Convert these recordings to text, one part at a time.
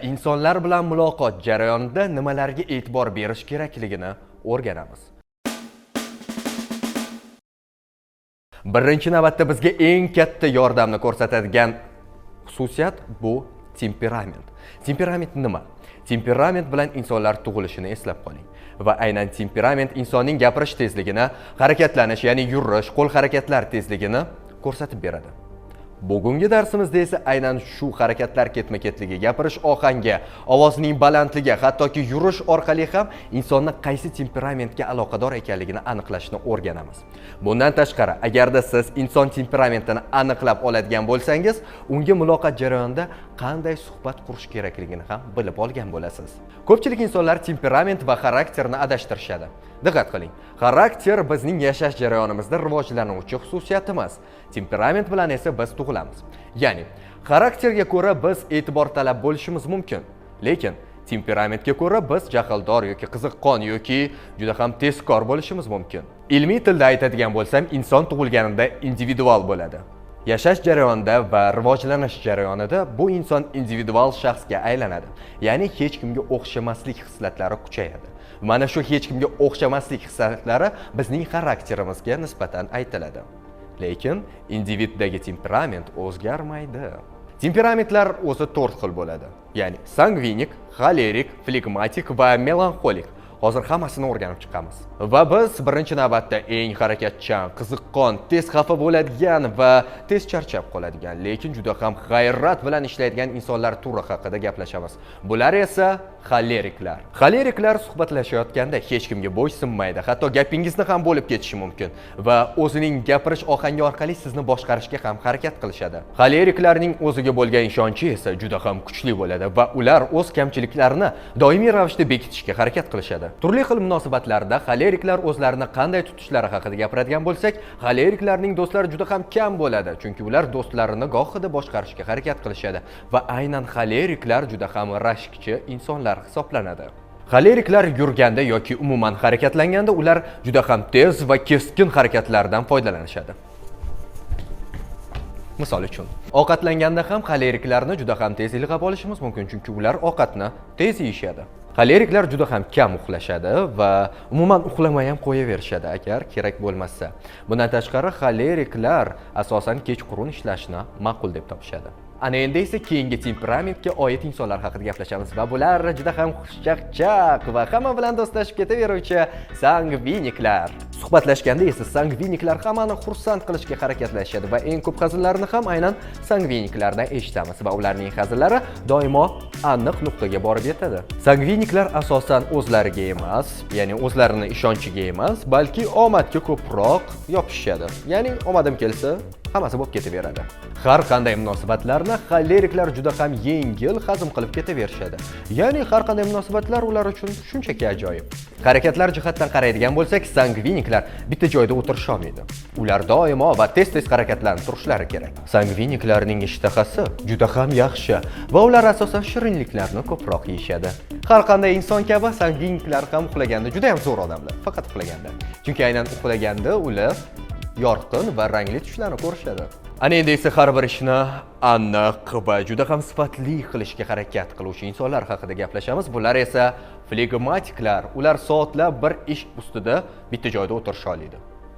Insonlar bilan muloqot jarayonida nimalarga e'tibor berish kerakligini o'rganamiz. Birinchi navbatda bizga eng katta yordamni ko'rsatadigan xususiyat bu temperament. Temperament nima? Temperament bilan insonlar tug'ilishini eslab qoling. Va aynan temperament insonning gapirish tezligini, harakatlanish, ya'ni yurish, qo'l harakatlar tezligini ko'rsatib beradi. Bugungi darsimizda esa aynan shu harakatlar ketma-ketligi, gapirish ohangi, ovozning balandligi, hattoki yurish orqali ham insonni qaysi temperamentga aloqador ekanligini aniqlashni o'rganamiz. Bundan tashqari, agarda siz inson temperamentini aniqlab oladigan bo'lsangiz, unga muloqot jarayonida qanday suhbat qurish kerakligini ham bilib olgan bo'lasiz. Ko'pchilik insonlar temperament va xarakterni adashtirishadi. Diqqat qiling. Xarakter bizning yashash jarayonimizda rivojlanuvchi xususiyatimiz. Temperament bilan esa biz tug'ilamiz. Ya'ni, xarakterga ko'ra biz e'tibor talab bo'lishimiz mumkin, lekin temperamentga ko'ra biz jahldor yoki qiziqqon yoki juda ham tezkor bo'lishimiz mumkin. Ilmiy tilda aytadigan bo'lsam, inson tug'ilganida individual bo'ladi. Yashash jarayonida va rivojlanish jarayonida bu inson individual shaxsga aylanadi. Ya'ni hech kimga o'xshamaslik hislatlari kuchayadi. Mana shu hech kimga o'xshamaslik hislatlari bizning xarakterimizga nisbatan aytiladi. Lekin individdagi temperament o'zgarmaydi. Temperamentlar o'zi 4 xil bo'ladi. Ya'ni sangvinik, xolerik, flegmatik va melanxolik. Hozir hammasini o'rganib chiqamiz. Va biz birinchi navbatda eng harakatchan, qiziqqon, tez xafa bo'ladigan va tez charchab qoladigan, lekin juda ham g'ayrat bilan ishlaydigan insonlar turi haqida gaplashamiz. Bular esa xoleriklar. Xoleriklar suhbatlashayotganda hech kimga bo'ysunmaydi, hatto gapingizni ham bo'lib ketishi mumkin va o'zining gapirish ohangi orqali sizni boshqarishga ham harakat qilishadi. Xoleriklarning o'ziga bo'lgan ishonchi esa juda ham kuchli bo'ladi va ular o'z kamchiliklarini doimiy ravishda bekitishga harakat qilishadi. Turli xil munosabatlarda xoleriklar o'zlarini qanday tutishlari haqida gapiradigan bo'lsak, xoleriklarning do'stlari juda ham kam bo'ladi, chunki ular do'stlarini gohida boshqarishga harakat qilishadi va aynan xoleriklar juda ham rashkchi insonlar hisoblanadi. Xoleriklar yurganda yoki umuman harakatlanganda ular juda ham tez va keskin harakatlardan foydalanishadi. Misol uchun, ovqatlanganda ham xoleriklarni juda ham tez ilg'ab olishimiz mumkin, chunki ular ovqatni tez yeyishadi. Xoleriklar juda ham kam uxlashadi va umuman uxlamay ham qo'yaverishadi agar kerak bo'lmasa. Bundan tashqari, xoleriklar asosan kechqurun ishlashni ma'qul deb topishadi. Ana endi esa keyingi temperamentga oid insonlar haqida gaplashamiz va bular juda ham xushchaqchaq va hamma bilan do'stlashib ketaveruvchi sangviniklar. Suhbatlashganda esa sangviniklar hammani xursand qilishga harakatlashadi va eng ko'p hazillarni ham aynan sangviniklardan eshitamiz va ularning hazillari doimo aniq nuqtaga borib yetadi. Sangviniklar asosan o'zlariga emas, ya'ni o'zlarini ishonchiga emas, balki omadga ko'proq yopishadi. Ya'ni omadim kelsa, hammasi bo'lib ketaveradi. Har qanday munosabatlarni xoleriklar juda ham yengil hazm qilib ketaverishadi. Ya'ni har qanday munosabatlar ular uchun shunchaki ajoyib. Harakatlar jihatdan qaraydigan bo'lsak, sangviniklar bitta joyda o'tirisha olmaydi. Ular doimo va tez-tez harakatlanib turishlari kerak. Sangviniklarning ishtahasi juda ham yaxshi va ular asosan shirinliklarni ko'proq yeyishadi. Har qanday inson kabi sangviniklar ham uxlaganda juda ham zo'r odamlar, faqat uxlaganda. Chunki aynan uxlaganda ular yorqin va rangli tushlarni ko'rishadi. Ana endi esa har bir ishni aniq va juda ham sifatli qilishga harakat qiluvchi insonlar haqida gaplashamiz. Bular esa flegmatiklar. Ular soatlab bir ish ustida bitta joyda o'tirisha oladi.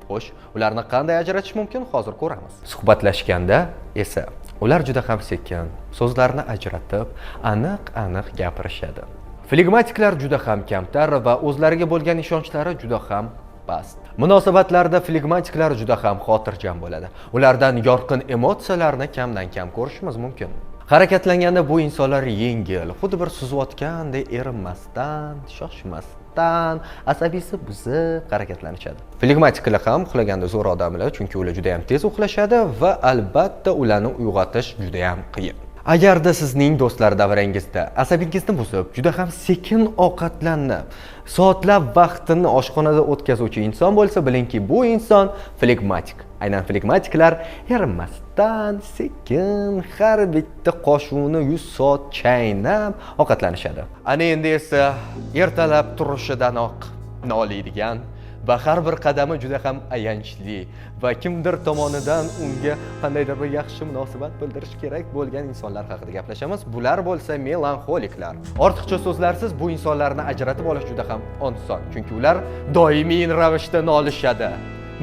Xo'sh, ularni qanday ajratish mumkin? Hozir ko'ramiz. Suhbatlashganda esa ular juda ham sekin, so'zlarni ajratib, aniq-aniq gapirishadi. Flegmatiklar juda ham kamtar va o'zlariga bo'lgan ishonchlari juda ham past. Munosabatlarda flegmatiklar juda ham xotirjam bo'ladi. Ulardan yorqin emotsiyalarni kamdan kam ko'rishimiz mumkin. Harakatlanganda bu insonlar yengil, xuddi bir suzayotgandek erinmasdan, shoshmasdan, asabiysi buziq harakatlanishadi. Flegmatiklar ham uxlaganda zo'r odamlar, chunki ular juda ham tez uxlashadi va albatta ularni uyg'otish juda ham qiyin. Agarda sizning do'stlar davrangizda asabingizni buzib, juda ham sekin ovqatlanib, soatlab vaqtini oshxonada o'tkazuvchi inson bo'lsa, bilingki, bu inson flegmatik. Aynan flegmatiklar erinmasdan, sekin, har bitta qoshuvni 100 soat chaynab ovqatlanishadi. Ana endi esa ertalab turishidanoq noliydigan va har bir qadami juda ham ayanchli va kimdir tomonidan unga qandaydir bir yaxshi munosabat bildirish kerak bo'lgan insonlar haqida gaplashamiz. Bular bo'lsa melanxoliklar. Ortiqcha so'zlarsiz bu insonlarni ajratib olish juda ham oson, chunki ular doimiy ravishda nolishadi.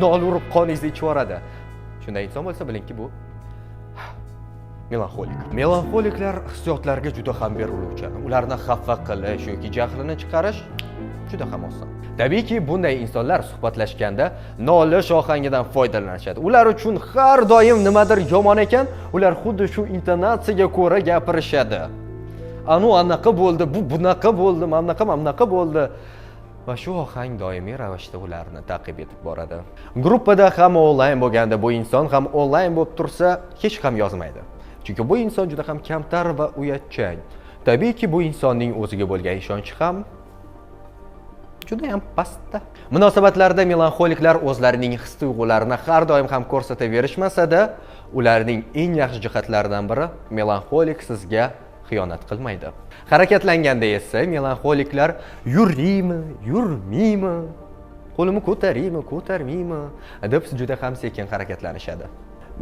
Nol urib qoningizni ichib yoradi. Shunday inson bo'lsa bilingki bu melanxolik. Melanxoliklar hissiyotlarga juda ham beriluvchan. Ularni xafa qilish yoki jahlini chiqarish juda ham oson. Tabiiyki, bunday insonlar suhbatlashganda nolish ohangidan foydalanishadi. Ular uchun har doim nimadir yomon ekan, ular xuddi shu intonatsiyaga ko'ra gapirishadi. Anaqa bo'ldi, bu bunaqa bo'ldi, mamnaqa bo'ldi. Va shu ohang doimiy ravishda ularni ta'qib etib boradi. Gruppada ham onlayn bo'lganda bu inson ham onlayn bo'lib tursa, hech ham yozmaydi. Chunki bu inson juda ham kamtar va uyatchang. Tabiiyki, bu insonning o'ziga bo'lgan ishonchi ham juda ham pastda. Munosabatlarda melanxoliklar o'zlarining his-tuyg'ularini har doim ham ko'rsataverishmasa-da, ularning eng yaxshi jihatlaridan biri melanxolik sizga xiyonat qilmaydi. Harakatlanganda esa melanxoliklar yurmaymi, qo'limni ko'tarmaymi deb juda ham sekin harakatlanishadi.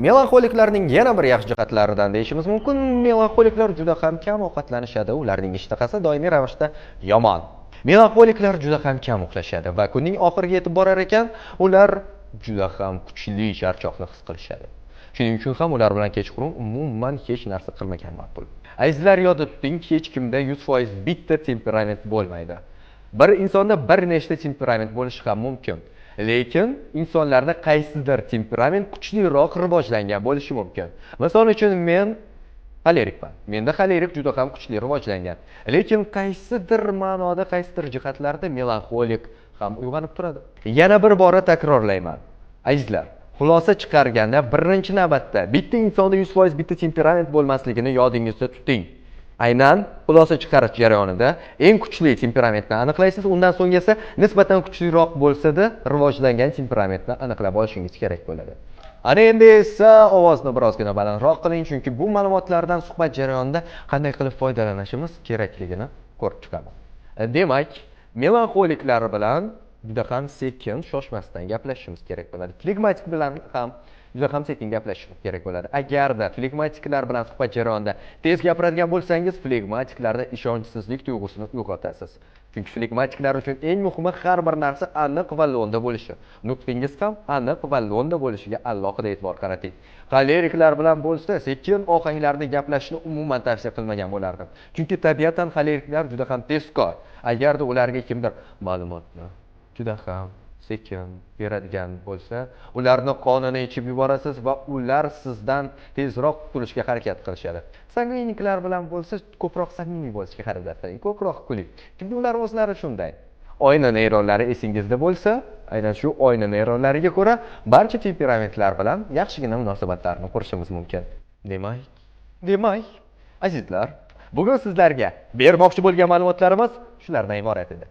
Melanxoliklarning yana bir yaxshi jihatlaridan deyishimiz mumkin, melanxoliklar juda ham kam ovqatlanishadi, ularning ishtahasi doimiy ravishda yomon. Melanxoliklar juda ham kam uxlashadi va kunning oxiriga yetib borar ekan, ular juda ham kuchli charchoqni his qilishadi. Shuning uchun ham ular bilan kechqurun umuman hech narsa qilmagan ma'qul. Azizlar, yodda tuting, hech kimda 100% bitta temperament bo'lmaydi. Bir insonda bir nechta temperament bo'lishi ham mumkin. Lekin insonlarda qaysidir temperament kuchliroq rivojlangan bo'lishi mumkin. Misol uchun men xolerikman. Menda xolerik juda ham kuchli rivojlangan. Lekin qaysidir ma'noda, qaysidir jihatlarda melanxolik ham uyg'onib turadi. Yana bir bora takrorlayman. Azizlar, xulosa chiqarganda birinchi navbatda bitta insonda 100% bitta temperament bo'lmasligini yodingizda tuting. Aynan xulosa chiqarish jarayonida eng kuchli temperamentni aniqlaysiz, undan so'ng esa nisbatan kuchliroq bo'lsa-da, rivojlangan temperamentni aniqlab olishingiz kerak bo'ladi. Ana endi esa ovozni birozgina balandroq qiling, chunki bu ma'lumotlardan suhbat jarayonida qanday qilib foydalanishimiz kerakligini ko'rib chiqamiz. Demak, melanxoliklar bilan juda ham sekin, shoshmasdan gaplashishimiz kerak bo'ladi. Flegmatik bilan ham juda ham sekin gaplashishimiz kerak bo'ladi. Agarda flegmatiklar bilan suhbat jarayonida tez gapiradigan bo'lsangiz, flegmatiklarda ishonchsizlik tuyg'usini uyg'otasiz. Chunki flegmatiklar uchun eng muhimi har bir narsa aniq va lo'nda bo'lishi. Nutqingiz ham aniq va lo'nda bo'lishiga alohida e'tibor qarating. Xoleriklar bilan bo'lsa, sekin ohanglarda gaplashishni umuman tavsiya qilmagan bo'lardim. Chunki tabiatan xoleriklar juda ham tezkor. Agarda ularga kimdir ma'lumotni juda ham sekin beradigan bo'lsa, ularni qonini ichib yuborasiz va ular sizdan tezroq qutulishga harakat qilishadi. Sanguiniklar bilan bo'lsa, ko'proq samimiy bo'lishga harakat qiling, ko'proq kuling. Chunki ular o'zlari shunday. Oyna neyronlari esingizda bo'lsa, aynan shu oyna neyronlariga ko'ra barcha temperamentlar bilan yaxshigina munosabatlarni qurishimiz mumkin. Demak, azizlar, bugun sizlarga bermoqchi bo'lgan ma'lumotlarimiz shulardan iborat edi.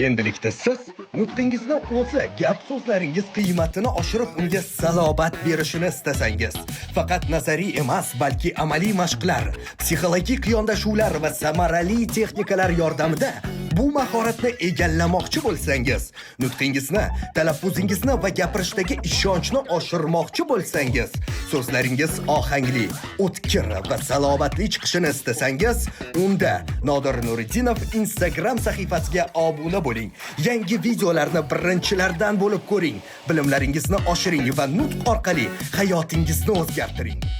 Endilikda siz nutqingizni o'zi, gap so'zlaringiz qiymatini oshirib, unga salobat berishini istasangiz, faqat nazariy emas, balki amaliy mashqlar, psixologik yondashuvlar va samarali texnikalar yordamida bu mahoratni egallamoqchi bo'lsangiz, nutqingizni, talaffuzingizni va gapirishdagi ishonchni oshirmoqchi bo'lsangiz, so'zlaringiz ohangli, o'tkir va salobatli chiqishini istasangiz, unda Nodir Nuriddinov Instagram sahifasiga obuna bo'ling. Yangi videolarni birinchilardan bo'lib ko'ring. Bilimlaringizni oshiring va nutq orqali hayotingizni o'zgartiring.